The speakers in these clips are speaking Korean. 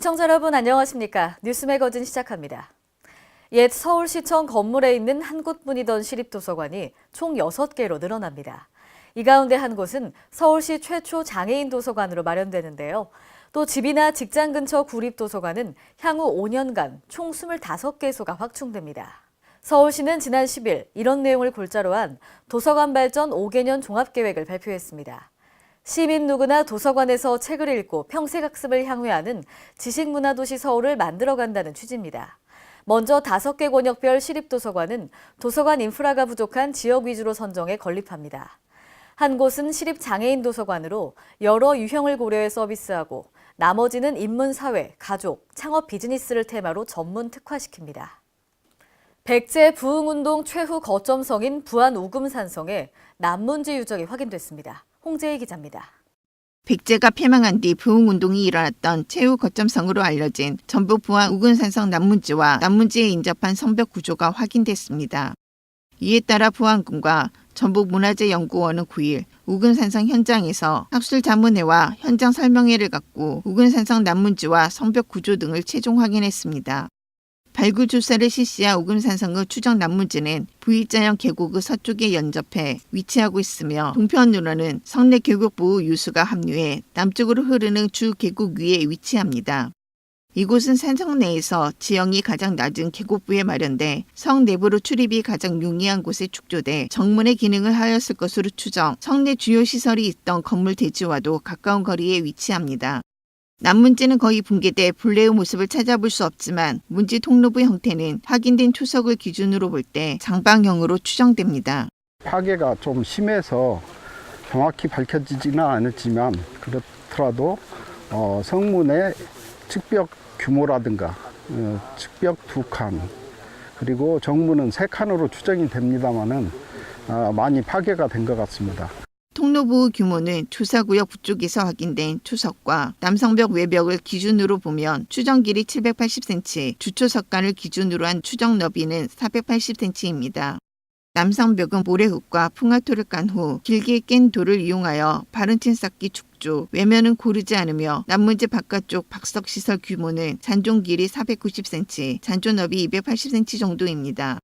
시청자 여러분 안녕하십니까? 뉴스 매거진 시작합니다. 옛 서울시청 건물에 있는 한 곳뿐이던 시립도서관이 총 6개로 늘어납니다. 이 가운데 한 곳은 서울시 최초 장애인 도서관으로 마련되는데요. 또 집이나 직장 근처 구립도서관은 향후 5년간 총 25개소가 확충됩니다. 서울시는 지난 10일 이런 내용을 골자로 한 도서관 발전 5개년 종합계획을 발표했습니다. 시민 누구나 도서관에서 책을 읽고 평생학습을 향유하는 지식문화도시 서울을 만들어간다는 취지입니다. 먼저 5개 권역별 시립도서관은 도서관 인프라가 부족한 지역 위주로 선정해 건립합니다. 한 곳은 시립장애인 도서관으로 여러 유형을 고려해 서비스하고 나머지는 인문사회, 가족, 창업 비즈니스를 테마로 전문 특화시킵니다. 백제 부흥운동 최후 거점성인 부안 우금산성에 남문지 유적이 확인됐습니다. 홍재희 기자입니다. 백제가 패망한 뒤 부흥운동이 일어났던 최후 거점성으로 알려진 전북 부안 우금산성 남문지와 남문지에 인접한 성벽 구조가 확인됐습니다. 이에 따라 부안군과 전북문화재연구원은 9일 우금산성 현장에서 학술자문회와 현장 설명회를 갖고 우금산성 남문지와 성벽 구조 등을 최종 확인했습니다. 발굴 조사를 실시한 우금산성의 추정 남문지는 V자형 계곡의 서쪽에 연접해 위치하고 있으며 동편으로는 성내 계곡부 유수가 합류해 남쪽으로 흐르는 주 계곡 위에 위치합니다. 이곳은 산성 내에서 지형이 가장 낮은 계곡부에 마련돼 성 내부로 출입이 가장 용이한 곳에 축조돼 정문의 기능을 하였을 것으로 추정, 성내 주요 시설이 있던 건물 대지와도 가까운 거리에 위치합니다. 남문지는 거의 붕괴돼 본래의 모습을 찾아볼 수 없지만 문지 통로부 형태는 확인된 초석을 기준으로 볼 때 장방형으로 추정됩니다. 파괴가 좀 심해서 정확히 밝혀지지는 않았지만 그렇더라도 성문의 측벽 규모라든가 측벽 2칸 그리고 정문은 3칸으로 추정이 됩니다만은 많이 파괴가 된 것 같습니다. 통로부 규모는 조사구역 북쪽에서 확인된 초석과 남성벽 외벽을 기준으로 보면 추정 길이 780cm, 주초석간을 기준으로 한 추정 너비는 480cm입니다. 남성벽은 모래흙과 풍화토를 깐 후 길게 깬 돌을 이용하여 바른친 쌓기 축조, 외면은 고르지 않으며 남문지 바깥쪽 박석시설 규모는 잔존 길이 490cm, 잔존 너비 280cm 정도입니다.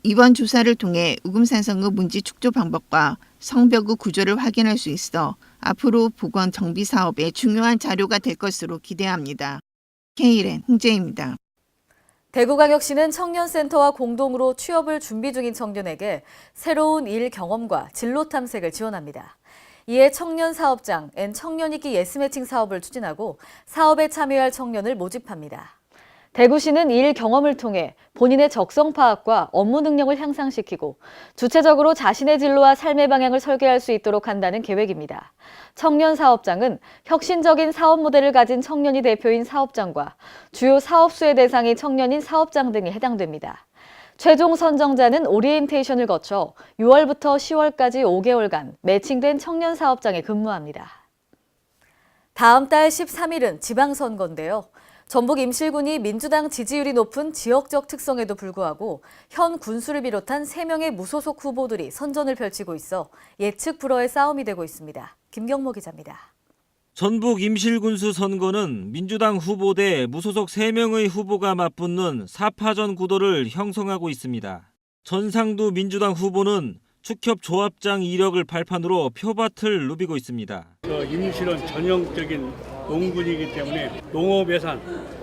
이번 조사를 통해 우금산성의 문지 축조 방법과 성벽의 구조를 확인할 수 있어 앞으로 보건 정비 사업에 중요한 자료가 될 것으로 기대합니다. K랜 홍재입니다. 대구광역시는 청년센터와 공동으로 취업을 준비 중인 청년에게 새로운 일 경험과 진로 탐색을 지원합니다. 이에 청년 사업장, 청년이기 예스매칭 사업을 추진하고 사업에 참여할 청년을 모집합니다. 대구시는 일 경험을 통해 본인의 적성 파악과 업무 능력을 향상시키고 주체적으로 자신의 진로와 삶의 방향을 설계할 수 있도록 한다는 계획입니다. 청년 사업장은 혁신적인 사업 모델을 가진 청년이 대표인 사업장과 주요 사업수의 대상이 청년인 사업장 등이 해당됩니다. 최종 선정자는 오리엔테이션을 거쳐 6월부터 10월까지 5개월간 매칭된 청년 사업장에 근무합니다. 다음 달 13일은 지방선거인데요. 전북 임실군이 민주당 지지율이 높은 지역적 특성에도 불구하고 현 군수를 비롯한 3명의 무소속 후보들이 선전을 펼치고 있어 예측 불허의 싸움이 되고 있습니다. 김경모 기자입니다. 전북 임실군수 선거는 민주당 후보 대 무소속 3명의 후보가 맞붙는 4파전 구도를 형성하고 있습니다. 전상두 민주당 후보는 축협 조합장 이력을 발판으로 표밭을 누비고 있습니다. 임실은 전형적인 농군이기 때문에 농업 예산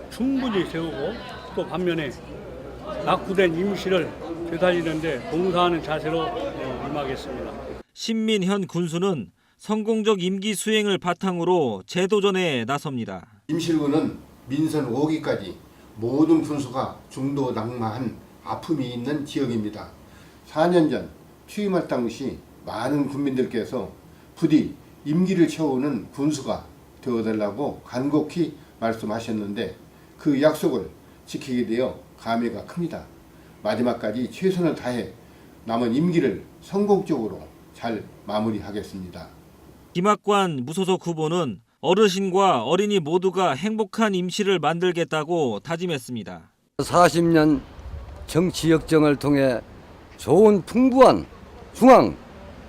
충분히 세우고 또 반면에 낙후된 임실을 되살리는데 봉사하는 자세로 임하겠습니다. 신민현 군수는 성공적 임기 수행을 바탕으로 재도전에 나섭니다. 임실군은 민선 5기까지 모든 군수가 중도 낙마한 아픔이 있는 지역입니다. 4년 전 취임할 당시 많은 국민들께서 부디 임기를 채우는 군수가 되어달라고 간곡히 말씀하셨는데 그 약속을 지키게 되어 감회가 큽니다. 마지막까지 최선을 다해 남은 임기를 성공적으로 잘 마무리하겠습니다. 김학관 무소속 후보는 어르신과 어린이 모두가 행복한 임시를 만들겠다고 다짐했습니다. 40년 정치 역정을 통해 좋은 풍부한 중앙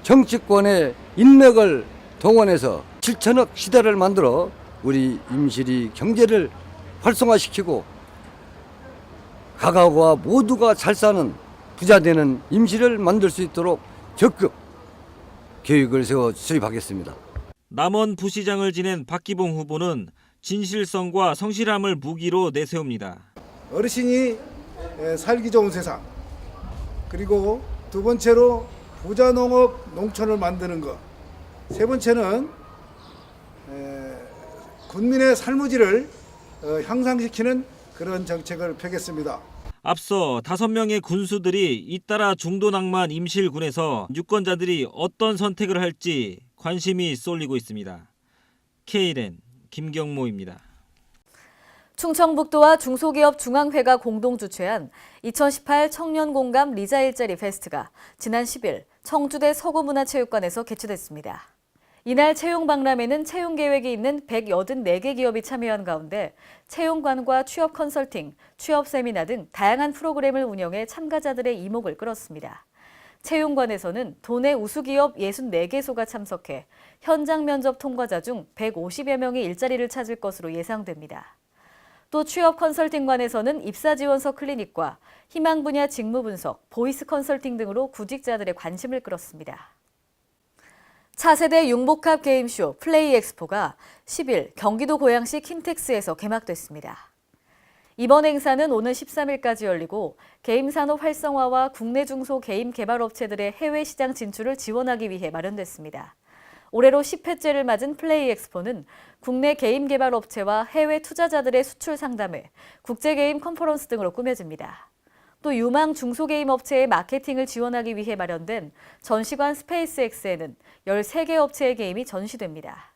정치권의 인맥을 동원해서 7천억 시대를 만들어 우리 임실이 경제를 활성화시키고 가가오와 모두가 잘 사는 부자 되는 임시를 만들 수 있도록 적극 계획을 세워 수립하겠습니다. 남원 부시장을 지낸 박기봉 후보는 진실성과 성실함을 무기로 내세웁니다. 어르신이 살기 좋은 세상, 그리고 두 번째로 부자 농업 농촌을 만드는 것, 세 번째는 국민의 삶의질을 향상시키는 그런 정책을 펴겠습니다. 앞서 5명의 군수들이 잇따라 중도낭만 임실군에서 유권자들이 어떤 선택을 할지 관심이 쏠리고 있습니다. KLN 김경모입니다. 충청북도와 중소기업 중앙회가 공동 주최한 2018 청년공감 리자 일자리 페스트가 지난 10일 청주대 서구문화체육관에서 개최됐습니다. 이날 채용박람회는 채용 계획이 있는 184개 기업이 참여한 가운데 채용관과 취업 컨설팅, 취업 세미나 등 다양한 프로그램을 운영해 참가자들의 이목을 끌었습니다. 채용관에서는 도내 우수기업 64개소가 참석해 현장 면접 통과자 중 150여 명이 일자리를 찾을 것으로 예상됩니다. 또 취업 컨설팅관에서는 입사지원서 클리닉과 희망 분야 직무 분석, 보이스 컨설팅 등으로 구직자들의 관심을 끌었습니다. 차세대 융복합 게임쇼 플레이 엑스포가 10일 경기도 고양시 킨텍스에서 개막됐습니다. 이번 행사는 오는 13일까지 열리고 게임 산업 활성화와 국내 중소 게임 개발 업체들의 해외 시장 진출을 지원하기 위해 마련됐습니다. 올해로 10회째를 맞은 플레이 엑스포는 국내 게임 개발 업체와 해외 투자자들의 수출 상담회, 국제 게임 컨퍼런스 등으로 꾸며집니다. 또 유망 중소게임 업체의 마케팅을 지원하기 위해 마련된 전시관 스페이스X에는 13개 업체의 게임이 전시됩니다.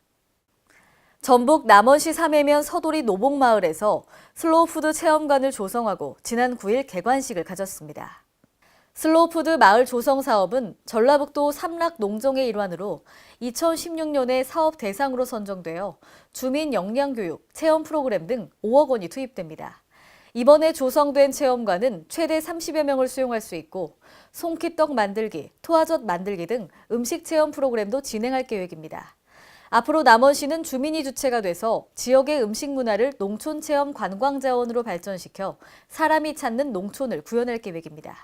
전북 남원시 삼해면 서도리 노복마을에서 슬로우푸드 체험관을 조성하고 지난 9일 개관식을 가졌습니다. 슬로우푸드 마을 조성 사업은 전라북도 삼락 농정의 일환으로 2016년에 사업 대상으로 선정되어 주민 역량교육, 체험 프로그램 등 5억 원이 투입됩니다. 이번에 조성된 체험관은 최대 30여 명을 수용할 수 있고 송키떡 만들기, 토화젓 만들기 등 음식 체험 프로그램도 진행할 계획입니다. 앞으로 남원시는 주민이 주체가 돼서 지역의 음식 문화를 농촌 체험 관광 자원으로 발전시켜 사람이 찾는 농촌을 구현할 계획입니다.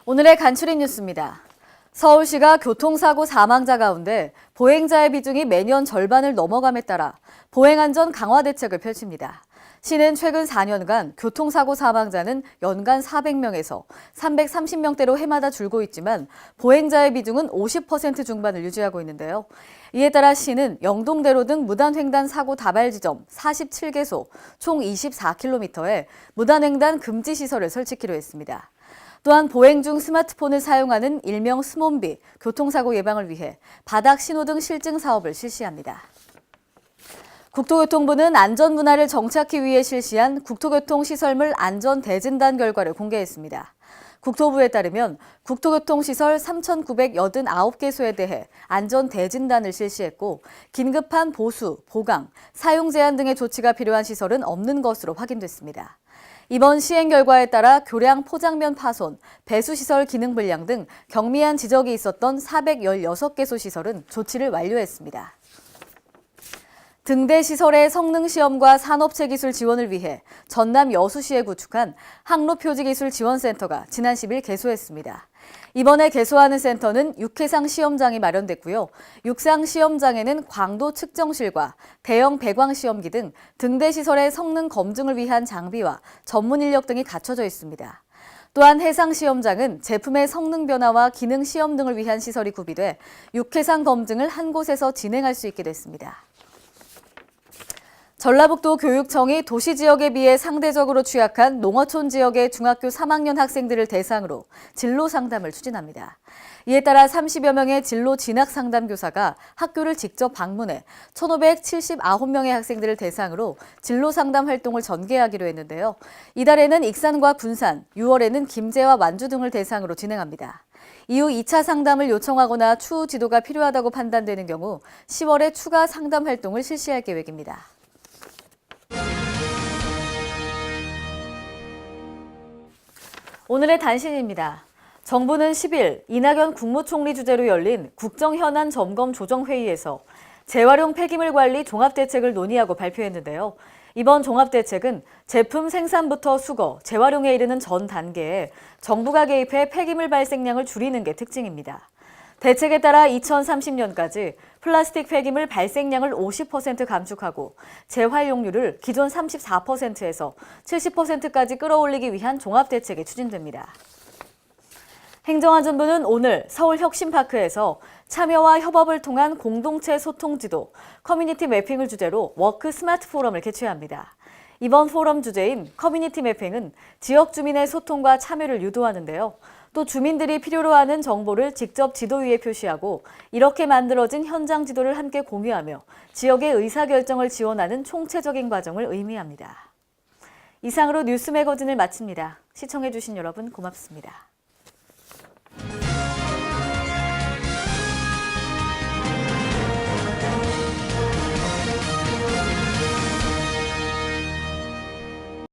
오늘의 간추린 뉴스입니다. 서울시가 교통사고 사망자 가운데 보행자의 비중이 매년 절반을 넘어감에 따라 보행안전 강화 대책을 펼칩니다. 시는 최근 4년간 교통사고 사망자는 연간 400명에서 330명대로 해마다 줄고 있지만 보행자의 비중은 50% 중반을 유지하고 있는데요. 이에 따라 시는 영동대로 등 무단횡단 사고 다발 지점 47개소 총 24km에 무단횡단 금지 시설을 설치키로 했습니다. 또한 보행 중 스마트폰을 사용하는 일명 스몬비, 교통사고 예방을 위해 바닥 신호등 실증 사업을 실시합니다. 국토교통부는 안전문화를 정착하기 위해 실시한 국토교통시설물 안전대진단 결과를 공개했습니다. 국토부에 따르면 국토교통시설 3,989개소에 대해 안전대진단을 실시했고 긴급한 보수, 보강, 사용 제한 등의 조치가 필요한 시설은 없는 것으로 확인됐습니다. 이번 시행 결과에 따라 교량 포장면 파손, 배수시설 기능 불량 등 경미한 지적이 있었던 416개소 시설은 조치를 완료했습니다. 등대 시설의 성능 시험과 산업체 기술 지원을 위해 전남 여수시에 구축한 항로표지기술지원센터가 지난 10일 개소했습니다. 이번에 개소하는 센터는 육해상 시험장이 마련됐고요. 육상 시험장에는 광도 측정실과 대형 배광 시험기 등 등대 시설의 성능 검증을 위한 장비와 전문 인력 등이 갖춰져 있습니다. 또한 해상 시험장은 제품의 성능 변화와 기능 시험 등을 위한 시설이 구비돼 육해상 검증을 한 곳에서 진행할 수 있게 됐습니다. 전라북도 교육청이 도시 지역에 비해 상대적으로 취약한 농어촌 지역의 중학교 3학년 학생들을 대상으로 진로 상담을 추진합니다. 이에 따라 30여 명의 진로 진학 상담 교사가 학교를 직접 방문해 1,579명의 학생들을 대상으로 진로 상담 활동을 전개하기로 했는데요. 이달에는 익산과 군산, 6월에는 김제와 완주 등을 대상으로 진행합니다. 이후 2차 상담을 요청하거나 추후 지도가 필요하다고 판단되는 경우 10월에 추가 상담 활동을 실시할 계획입니다. 오늘의 단신입니다. 정부는 10일 이낙연 국무총리 주재로 열린 국정현안 점검 조정회의에서 재활용 폐기물 관리 종합대책을 논의하고 발표했는데요. 이번 종합대책은 제품 생산부터 수거, 재활용에 이르는 전 단계에 정부가 개입해 폐기물 발생량을 줄이는 게 특징입니다. 대책에 따라 2030년까지 플라스틱 폐기물 발생량을 50% 감축하고 재활용률을 기존 34%에서 70%까지 끌어올리기 위한 종합대책이 추진됩니다. 행정안전부는 오늘 서울혁신파크에서 참여와 협업을 통한 공동체 소통지도, 커뮤니티 매핑을 주제로 워크 스마트 포럼을 개최합니다. 이번 포럼 주제인 커뮤니티 매핑은 지역 주민의 소통과 참여를 유도하는데요. 또 주민들이 필요로 하는 정보를 직접 지도 위에 표시하고 이렇게 만들어진 현장 지도를 함께 공유하며 지역의 의사결정을 지원하는 총체적인 과정을 의미합니다. 이상으로 뉴스 매거진을 마칩니다. 시청해주신 여러분 고맙습니다.